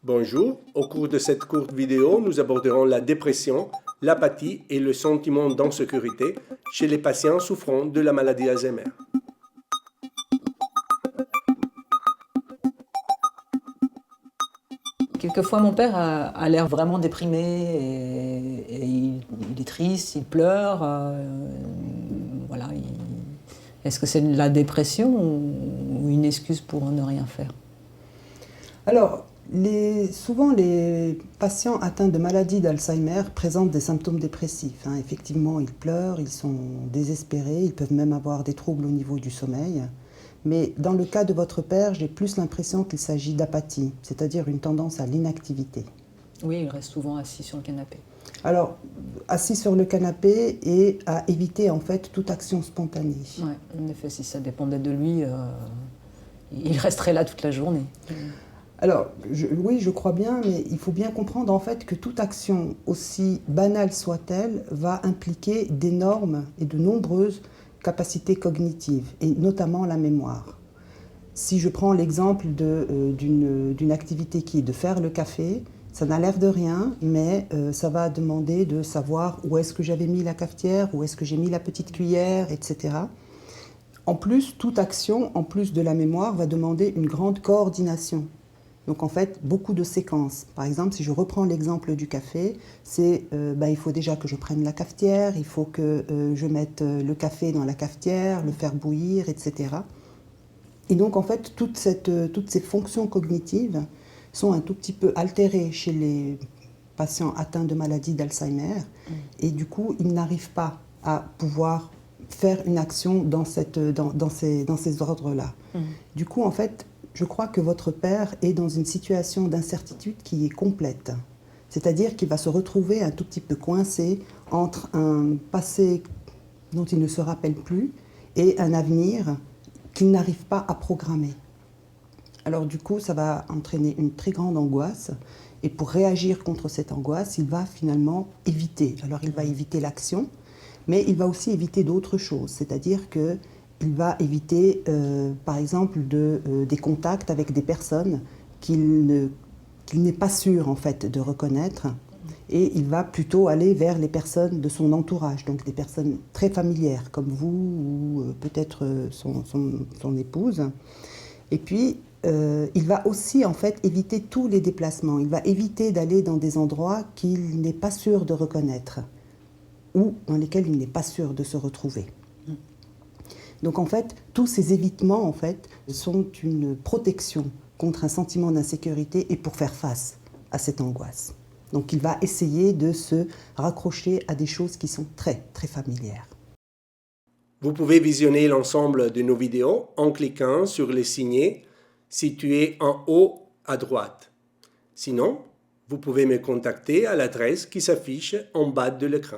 Bonjour, au cours de cette courte vidéo, nous aborderons la dépression, l'apathie et le sentiment d'insécurité chez les patients souffrant de la maladie Alzheimer. Quelquefois, mon père a l'air vraiment déprimé et il est triste, il pleure. Voilà, est-ce que c'est de la dépression ou une excuse pour ne rien faire? Alors, souvent les patients atteints de maladie d'Alzheimer présentent des symptômes dépressifs. Effectivement, ils pleurent, ils sont désespérés, ils peuvent même avoir des troubles au niveau du sommeil. Mais dans le cas de votre père, j'ai plus l'impression qu'il s'agit d'apathie, c'est-à-dire une tendance à l'inactivité. Oui, il reste souvent assis sur le canapé. Alors, assis sur le canapé et à éviter en fait toute action spontanée. Ouais, en effet, si ça dépendait de lui, il resterait là toute la journée. Alors, oui, je crois bien, mais il faut bien comprendre en fait que toute action, aussi banale soit-elle, va impliquer d'énormes et de nombreuses capacités cognitives, et notamment la mémoire. Si je prends l'exemple d'une activité qui est de faire le café, ça n'a l'air de rien, mais ça va demander de savoir où est-ce que j'avais mis la cafetière, où est-ce que j'ai mis la petite cuillère, etc. En plus, toute action, en plus de la mémoire, va demander une grande coordination. Donc en fait, beaucoup de séquences. Par exemple, si je reprends l'exemple du café, il faut déjà que je prenne la cafetière, il faut que je mette le café dans la cafetière, le faire bouillir, etc. Et donc en fait, toutes ces fonctions cognitives sont un tout petit peu altérées chez les patients atteints de maladie d'Alzheimer. Et du coup, ils n'arrivent pas à pouvoir faire une action dans ces ordres-là. Du coup, en fait, je crois que votre père est dans une situation d'incertitude qui est complète. C'est-à-dire qu'il va se retrouver un tout petit peu coincé entre un passé dont il ne se rappelle plus et un avenir qu'il n'arrive pas à programmer. Alors du coup, ça va entraîner une très grande angoisse. Et pour réagir contre cette angoisse, il va finalement éviter. Alors il va éviter l'action, mais il va aussi éviter d'autres choses. C'est-à-dire que il va éviter, par exemple, des contacts avec des personnes qu'il n'est pas sûr en fait de reconnaître, et il va plutôt aller vers les personnes de son entourage, donc des personnes très familières comme vous ou peut-être son épouse. Et puis, il va aussi en fait éviter tous les déplacements. Il va éviter d'aller dans des endroits qu'il n'est pas sûr de reconnaître ou dans lesquels il n'est pas sûr de se retrouver. Donc en fait, tous ces évitements en fait, sont une protection contre un sentiment d'insécurité et pour faire face à cette angoisse. Donc il va essayer de se raccrocher à des choses qui sont très très familières. Vous pouvez visionner l'ensemble de nos vidéos en cliquant sur les signets situés en haut à droite. Sinon, vous pouvez me contacter à l'adresse qui s'affiche en bas de l'écran.